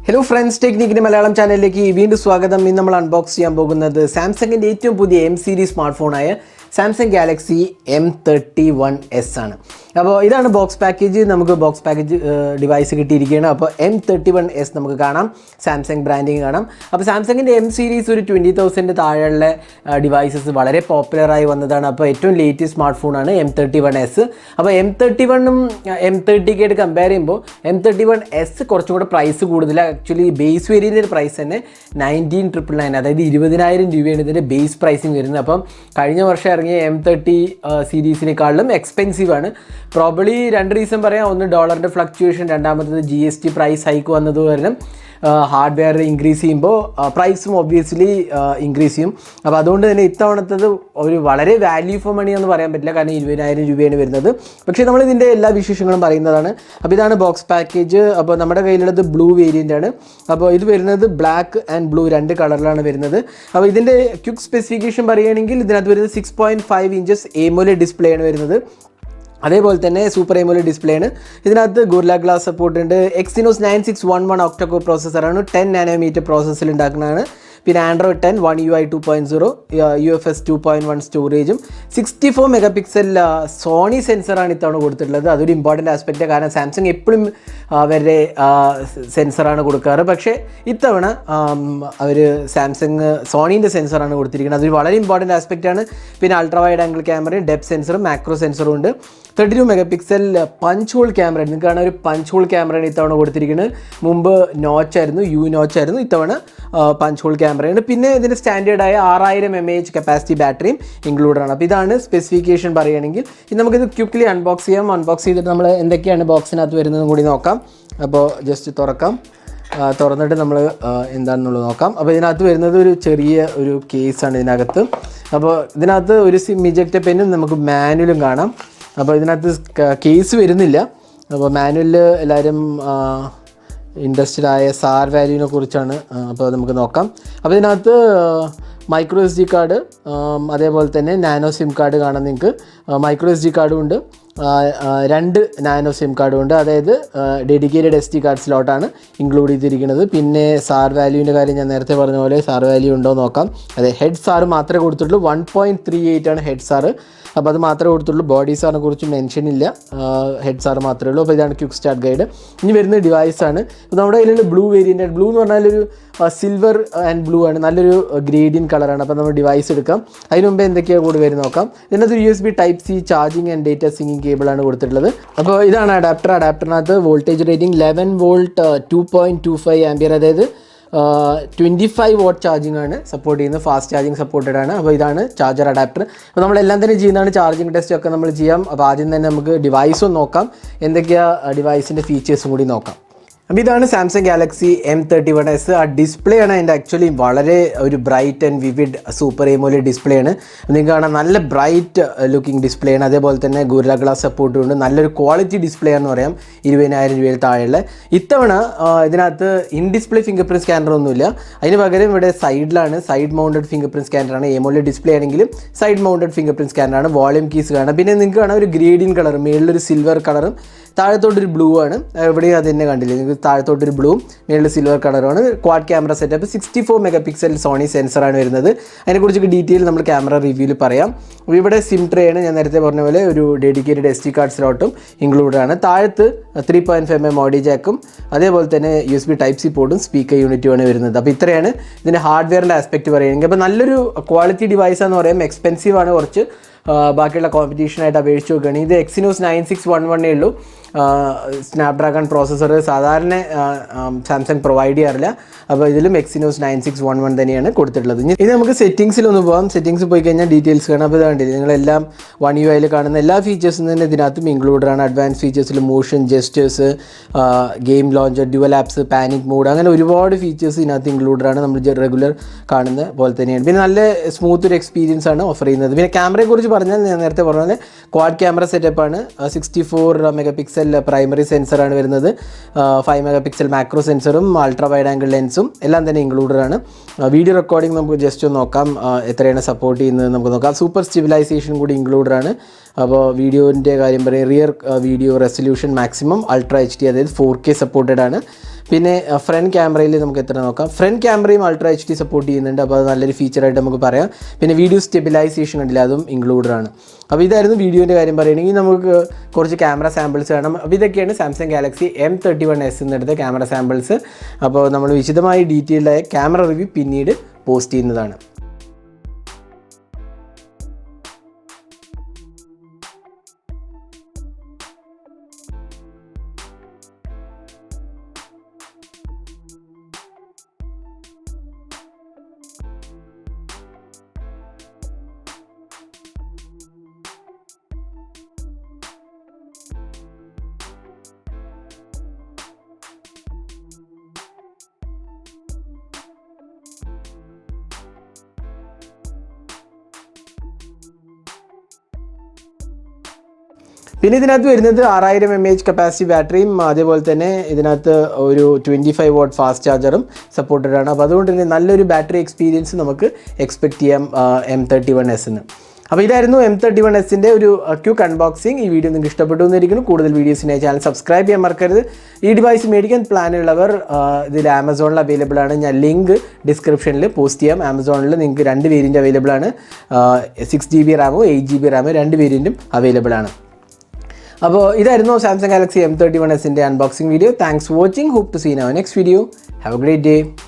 Hello friends, Technique Malayalam channel വീണ്ടും സ്വാഗതം. ഇന്ന് നമ്മൾ അൺബോക്സ് ചെയ്യാൻ പോകുന്നത് സാംസങ്ങിൻ്റെ ഏറ്റവും പുതിയ എം സീരീസ് സ്മാർട്ട് ഫോണായ സാംസങ് ഗാലക്സി M31s ആണ്. അപ്പോൾ ഇതാണ് ബോക്സ് പാക്കേജ്. നമുക്ക് ബോക്സ് പാക്കേജ് ഡിവൈസ് കിട്ടിയിരിക്കുകയാണ്. അപ്പോൾ M31s നമുക്ക് കാണാം, സാംസങ് ബ്രാൻഡിങ് കാണാം. അപ്പോൾ സാംസങ്ങിൻ്റെ എം സീരീസ് ഒരു 20,000 താഴെയുള്ള ഡിവൈസസ് വളരെ പോപ്പുലറായി വന്നതാണ്. അപ്പോൾ ഏറ്റവും ലേറ്റസ്റ്റ് സ്മാർട്ട് ഫോണാണ് M31s. അപ്പോൾ M31ഉം M30 കമ്പയർ ചെയ്യുമ്പോൾ M31s കുറച്ചും കൂടെ പ്രൈസ് കൂടുതലാണ്. ആക്ച്വലി ബേസ് വേരിയൻ്റെ പ്രൈസ് തന്നെ 19,999, അതായത് 20,000 രൂപയാണ് ഇതിൻ്റെ ബേസ് പ്രൈസിങ് വരുന്നത്. അപ്പം കഴിഞ്ഞ വർഷം ഇറങ്ങിയ M30 സീരീസിനേക്കാളും എക്സ്പെൻസീവാണ്. പ്രോബബ്ലി രണ്ട് റീസൺ പറയാം. ഒന്ന് ഡോളറിൻ്റെ ഫ്ലക്ച്വേഷൻ, രണ്ടാമത്തത് GST പ്രൈസ് ഹൈക്ക് വന്നത് കാരണം ഹാർഡ്വെയർ ഇൻക്രീസ് ചെയ്യുമ്പോൾ പ്രൈസും ഒബ്വിയസ്ലി ഇൻക്രീസ് ചെയ്യും. അപ്പോൾ അതുകൊണ്ട് തന്നെ ഇത്തവണത്തത് ഒരു വളരെ വാല്യൂ ഫോർ മണി എന്ന് പറയാൻ പറ്റില്ല, കാരണം 20,000 രൂപയാണ് വരുന്നത്. പക്ഷേ നമ്മൾ ഇതിൻ്റെ എല്ലാ വിശേഷങ്ങളും പറയുന്നതാണ്. അപ്പോൾ ഇതാണ് ബോക്സ് പാക്കേജ്. അപ്പോൾ നമ്മുടെ കയ്യിലുള്ളത് ബ്ലൂ വേരിയൻ്റ് ആണ്. അപ്പോൾ ഇത് വരുന്നത് ബ്ലാക്ക് ആൻഡ് ബ്ലൂ രണ്ട് കളറിലാണ് വരുന്നത്. അപ്പോൾ ഇതിൻ്റെ ക്വിക്ക് സ്പെസിഫിക്കേഷൻ പറയുകയാണെങ്കിൽ ഇതിനകത്ത് വരുന്നത് 6.5 ഇഞ്ചസ് AMOLED ഡിസ്പ്ലേ ആണ് വരുന്നത്. അതേപോലെ തന്നെ സൂപ്പർ AMOLED ഡിസ്പ്ലേ ആണ്. ഇതിനകത്ത് ഗോറില്ല ഗ്ലാസ് സപ്പോർട്ട് ഉണ്ട്. Exynos 9611 ഒക്ടോകോർ പ്രോസസ്സറാണ്. 10 നാനോമീറ്റർ പ്രോസസ്സിൽ ഉണ്ടാക്കുന്നതാണ്. പിന്നെ ആൻഡ്രോയിഡ് 10, One UI 2.0, UFS 2.1 സ്റ്റോറേജും 64 മെഗാപിക്സൽ സോണി സെൻസറാണ് ഇത്തവണ കൊടുത്തിട്ടുള്ളത്. അതൊരു ഇമ്പോർട്ടൻ്റ് ആസ്പെക്റ്റ്, കാരണം സാംസങ് എപ്പോഴും അവരുടെ സെൻസറാണ് കൊടുക്കാറ്. പക്ഷേ ഇത്തവണ അവർ സാംസങ് സോണീൻ്റെ സെൻസറാണ് കൊടുത്തിരിക്കുന്നത്. അതൊരു വളരെ ഇമ്പോർട്ടൻ്റ് ആസ്പെക്റ്റാണ്. പിന്നെ അൾട്രാ വൈഡ് ആംഗിൾ ക്യാമറയും ഡെപ്ത് സെൻസറും മാക്രോ സെൻസറും ഉണ്ട്. 32 മെഗാപിക്സൽ പഞ്ച് ഹോൾ ക്യാമറ, നിങ്ങൾക്കാണ് ഒരു പഞ്ച് ഹോൾ ക്യാമറയാണ് ഇത്തവണ കൊടുത്തിരിക്കുന്നത്. മുമ്പ് നോച്ചായിരുന്നു, നോച്ചായിരുന്നു, ഇത്തവണ പഞ്ച് ഹോൾ ക്യാമറയാണ്. പിന്നെ ഇതിൻ്റെ സ്റ്റാൻഡേർഡായ 6000 mAh കപ്പാസിറ്റി ബാറ്ററിയും ഇൻക്ലൂഡാണ്. അപ്പോൾ ഇതാണ് സ്പെസിഫിക്കേഷൻ പറയുകയാണെങ്കിൽ. ഇത് നമുക്കിത് ക്വിക്ക്ലി അൺബോക്സ് ചെയ്യാം. അൺബോക്സ് ചെയ്തിട്ട് നമ്മൾ എന്തൊക്കെയാണ് ബോക്സിനകത്ത് വരുന്നതും കൂടി നോക്കാം. അപ്പോൾ ജസ്റ്റ് തുറന്നിട്ട് നമ്മൾ എന്താണെന്നുള്ളത് നോക്കാം. അപ്പോൾ ഇതിനകത്ത് വരുന്നത് ഒരു ചെറിയ ഒരു കേസാണ് ഇതിനകത്ത്. അപ്പോൾ ഇതിനകത്ത് ഒരു സിം ഇജക്റ്റ് പെന്നും നമുക്ക് മാനുവലും കാണാം. അപ്പോൾ ഇതിനകത്ത് കേസ് വരുന്നില്ല. അപ്പോൾ മാനുവലിൽ എല്ലാവരും ഇൻട്രസ്റ്റഡ് ആയ സാർ വാല്യൂവിനെ കുറിച്ചാണ്. അപ്പോൾ നമുക്ക് നോക്കാം. അപ്പോൾ ഇതിനകത്ത് മൈക്രോ SD കാർഡ്, അതേപോലെ തന്നെ നാനോ സിം കാർഡ് കാണാം. നിങ്ങൾക്ക് മൈക്രോ SD കാർഡും ഉണ്ട്, 2 നാനോ സിം കാർഡും ഉണ്ട്. അതായത് ഡെഡിക്കേറ്റഡ് SD കാർഡ് സ്ലോട്ടാണ് ഇൻക്ലൂഡ് ചെയ്തിരിക്കുന്നത്. പിന്നെ സാർ വാല്യൂവിൻ്റെ കാര്യം ഞാൻ നേരത്തെ പറഞ്ഞ പോലെ സാർ വാല്യൂ ഉണ്ടോ നോക്കാം. അതെ, ഹെഡ് സാർ മാത്രമേ കൊടുത്തിട്ടുള്ളൂ. 1.38 ആണ് ഹെഡ് സാറ്. അപ്പോൾ അത് മാത്രമേ കൊടുത്തുള്ളൂ. ബോഡി സാറിനെ കുറിച്ച് മെൻഷൻ ഇല്ല, ഹെഡ് സാറ് മാത്രമേ ഉള്ളൂ. അപ്പോൾ ഇതാണ് ക്വിക്ക് സ്റ്റാർട്ട് ഗൈഡ്. ഇനി വരുന്ന ഡിവൈസാണ്. അപ്പോൾ നമ്മുടെ കയ്യിലുള്ള ബ്ലൂ വേരിയൻ്റ്. ബ്ലൂ എന്ന് പറഞ്ഞാൽ ഒരു സിൽവർ ആൻഡ് ബ്ലൂ ആണ്, നല്ലൊരു ഗ്രേഡിയൻ കളറാണ്. അപ്പോൾ നമ്മൾ ഡിവൈസ് എടുക്കാം. അതിന് മുമ്പേ എന്തൊക്കെയാണ് കൂടി വരും നോക്കാം. ഇതിനകത്ത് USB Type-C charging and data syncing കേബിളാണ് കൊടുത്തിട്ടുള്ളത്. അപ്പോൾ ഇതാണ് അഡാപ്റ്റർ. അഡാപ്റ്ററിനകത്ത് വോൾട്ടേജ് റേറ്റിംഗ് 11 വോൾട്ട് 2.25 ആംപിയർ, അതായത് 25 വാട്ട് ചാർജിങ് ആണ് സപ്പോർട്ട് ചെയ്യുന്നത്. ഫാസ്റ്റ് ചാർജിങ് സപ്പോർട്ടഡ് ആണ്. അപ്പോൾ ഇതാണ് ചാർജർ അഡാപ്റ്റർ. അപ്പോൾ നമ്മളെല്ലാം തന്നെ ചെയ്യുന്നതാണ്, ചാർജിങ് ടെസ്റ്റ് ഒക്കെ നമ്മൾ ചെയ്യാം. അപ്പോൾ ആദ്യം തന്നെ നമുക്ക് ഡിവൈസും നോക്കാം, എന്തൊക്കെയാണ് ഡിവൈസിൻ്റെ ഫീച്ചേഴ്സും കൂടി നോക്കാം. അപ്പോൾ ഇതാണ് സാംസങ് ഗാലക്സി M31s. ആ ഡിസ്പ്ലേ ആണ് അതിൻ്റെ ആക്ച്വലി വളരെ ഒരു bright and vivid super AMOLED display ആണ്. നിങ്ങൾക്ക് കാണാൻ നല്ല ബ്രൈറ്റ് ലുക്കിംഗ് ഡിസ്പ്ലേ ആണ്. അതേപോലെ തന്നെ ഗോറില്ല ഗ്ലാസ് സപ്പോർട്ടും ഉണ്ട്. നല്ലൊരു ക്വാളിറ്റി ഡിസ്പ്ലേ ആണെന്ന് പറയാം. 20,000 രൂപയിൽ താഴെയുള്ള. ഇത്തവണ ഇതിനകത്ത് in display fingerprint scanner ഒന്നുമില്ല. അതിന് പകരം ഇവിടെ സൈഡിലാണ് സൈഡ് മൗണ്ടഡ് ഫിംഗർ പ്രിൻറ്റ് സ്കാനറാണ്. AMOLED ഡിസ്പ്ലേ ആണെങ്കിലും സൈഡ് മൗണ്ടഡ് ഫിംഗർ പ്രിൻറ്റ് സ്കാനറാണ്. വോളിയം കീസ് കാണാം. പിന്നെ നിങ്ങൾക്ക് കാണാം ഒരു ഗ്രേഡിയൻ കളർ, മേളിലൊരു സിൽവർ കളറും താഴത്തോട്ടൊരു ബ്ലൂ ആണ്. എവിടെയും അത് തന്നെ കണ്ടില്ലേ, നിങ്ങൾക്ക് താഴത്തോട്ടൊരു ബ്ലൂവും മേളിൽ സിൽവർ കളറുമാണ്. Quad camera setup, 64 megapixel Sony സെൻസറാണ് വരുന്നത്. അതിനെക്കുറിച്ചൊക്കെ ഡീറ്റെയിൽ നമ്മൾ ക്യാമറ റിവ്യൂവിൽ പറയാം. അപ്പോൾ ഇവിടെ സിം ട്രേ ആണ്, ഞാൻ നേരത്തെ പറഞ്ഞ പോലെ ഒരു ഡെഡിക്കേറ്റഡ് SD കാർഡ് സ്ലോട്ടും ഇൻക്ലൂഡ് ആണ്. താഴത്ത് 3.5mm ഓഡിയോ ജാക്കും, അതേപോലെ തന്നെ USB Type-C പോർട്ടും സ്പീക്കർ യൂണിറ്റുമാണ് വരുന്നത്. അപ്പോൾ ഇത്രയാണ് ഇതിൻ്റെ ഹാർഡ്വെയറിൻ്റെ ആസ്പെക്റ്റ് പറയുകയാണെങ്കിൽ. അപ്പോൾ നല്ലൊരു ക്വാളിറ്റി ഡിവൈസാണെന്ന് പറയാം. എക്സ്പെൻസീവ് ആണ് കുറച്ച്, ബാക്കിയുള്ള കോമ്പറ്റീഷനായിട്ട് അപേക്ഷിച്ച് നോക്കുകയാണെങ്കിൽ. ഇത് Exynos 9611 ഉള്ളൂ. സ്നാപ്ഡ്രാഗൺ പ്രോസസ്സർ സാധാരണ സാംസങ് പ്രൊവൈഡ് ചെയ്യാറില്ല. അപ്പോൾ ഇതിലും Exynos 9611 തന്നെയാണ് കൊടുത്തിട്ടുള്ളത്. ഇത് നമുക്ക് സെറ്റിങ്സിലൊന്ന് പോകാം. സെറ്റിങ്സ് പോയി കഴിഞ്ഞാൽ ഡീറ്റെയിൽസ് കാണാം. അപ്പോൾ ഇതാണ്ടില്ല, നിങ്ങളെല്ലാം One UI കാണുന്ന എല്ലാ ഫീച്ചേഴ്സും തന്നെ ഇതിനകത്തും ഇൻക്ലൂഡാണ്. അഡ്വാൻസ് ഫീച്ചേഴ്സിൽ motion, gestures, game launcher, dual apps, panic mode, അങ്ങനെ ഒരുപാട് ഫീച്ചേഴ്സ് ഇതിനകത്ത് ഇൻക്ലൂഡാണ്. നമ്മൾ റെഗുലർ കാണുന്ന പോലെ തന്നെയാണ്. പിന്നെ നല്ല സ്മൂത്ത് ഒരു എക്സ്പീരിയൻസ് ആണ് ഓഫർ ചെയ്യുന്നത്. പിന്നെ ക്യാമറയെക്കുറിച്ച് പറഞ്ഞാൽ ഞാൻ നേരത്തെ പറഞ്ഞ പോലെ ക്വാഡ് ക്യാമറ സെറ്റപ്പാണ്. 64 മെഗാപിക്സൽ പ്രൈമറി സെൻസറാണ് വരുന്നത്. 5 മെഗാപിക്സൽ മാക്രോ സെൻസറും അൾട്രാ വൈഡ് ആംഗിൾ ലെൻസും എല്ലാം തന്നെ ഇൻക്ലൂഡാണ്. വീഡിയോ റെക്കോർഡിംഗ് നമുക്ക് ജസ്റ്റ് ഒന്ന് നോക്കാം, എത്രയാണ് സപ്പോർട്ട് ചെയ്യുന്നത് നമുക്ക് നോക്കാം. സൂപ്പർ സ്റ്റെബിലൈസേഷൻ കൂടി ഇൻക്ലൂഡാണ്. അപ്പോൾ വീഡിയോൻ്റെ കാര്യം പറയും, rear video resolution maximum ultra HD, അതായത് 4K സപ്പോർട്ടഡ് ആണ്. പിന്നെ ഫ്രണ്ട് ക്യാമറയിൽ നമുക്ക് എത്ര നോക്കാം. ഫ്രണ്ട് ക്യാമറയും അൾട്രാ HD സപ്പോർട്ട് ചെയ്യുന്നുണ്ട്. അപ്പോൾ അത് നല്ലൊരു ഫീച്ചറായിട്ട് നമുക്ക് പറയാം. പിന്നെ വീഡിയോ സ്റ്റെബിലൈസേഷൻ ഉണ്ടല്ലോ, അതും ഇൻക്ലൂഡഡ് ആണ്. അപ്പോൾ ഇതായിരുന്നു വീഡിയോൻ്റെ കാര്യം പറയുകയാണെങ്കിൽ. നമുക്ക് കുറച്ച് ക്യാമറ സാമ്പിൾസ് വേണം. അപ്പോൾ ഇതൊക്കെയാണ് സാംസങ് ഗാലക്സി M31s എന്നെടുത്ത ക്യാമറ സാമ്പിൾസ്. അപ്പോൾ നമ്മൾ വിശദമായി ഡീറ്റെയിൽഡായ ക്യാമറ റിവ്യൂ പിന്നീട് പോസ്റ്റ് ചെയ്യുന്നതാണ്. പിന്നെ ഇതിനകത്ത് വരുന്നത് 6000 mAh കപ്പാസിറ്റി ബാറ്ററിയും അതേപോലെ തന്നെ ഇതിനകത്ത് ഒരു 25 വാട്ട് ഫാസ്റ്റ് ചാർജറും സപ്പോർട്ടഡ് ആണ്. അപ്പോൾ അതുകൊണ്ട് തന്നെ നല്ലൊരു ബാറ്ററി എക്സ്പീരിയൻസ് നമുക്ക് എക്സ്പെക്റ്റ് ചെയ്യാം M31s എന്ന്. അപ്പോൾ ഇതായിരുന്നു M31sൻ്റെ ഒരു ക്വിക്ക് അൺബോക്സിങ്. ഈ വീഡിയോ നിങ്ങൾക്ക് ഇഷ്ടപ്പെട്ടു എന്നിരിക്കുന്നു. കൂടുതൽ വീഡിയോസിനായി ചാനൽ സബ്സ്ക്രൈബ് ചെയ്യാൻ മറക്കരുത്. ഈ ഡിവൈസ് മേടിക്കാൻ പ്ലാനുള്ളവർ ഇതിൽ ആമസോണിൽ അവൈലബിൾ ആണ്. ഞാൻ ലിങ്ക് ഡിസ്ക്രിപ്ഷനിൽ പോസ്റ്റ് ചെയ്യാം. ആമസോണിൽ നിങ്ങൾക്ക് 2 വേരിയൻറ്റ് അവൈലബിൾ ആണ്. 6GB റാമും 8GB റാമും 2 വേരിയൻറ്റും അവൈലബിൾ ആണ്. അപ്പോൾ ഇതായിരുന്നു സാംസങ് ഗാലക്സി M31sൻ്റെ unboxing video. Thanks for watching. Hope to see in our next video. Have a great day.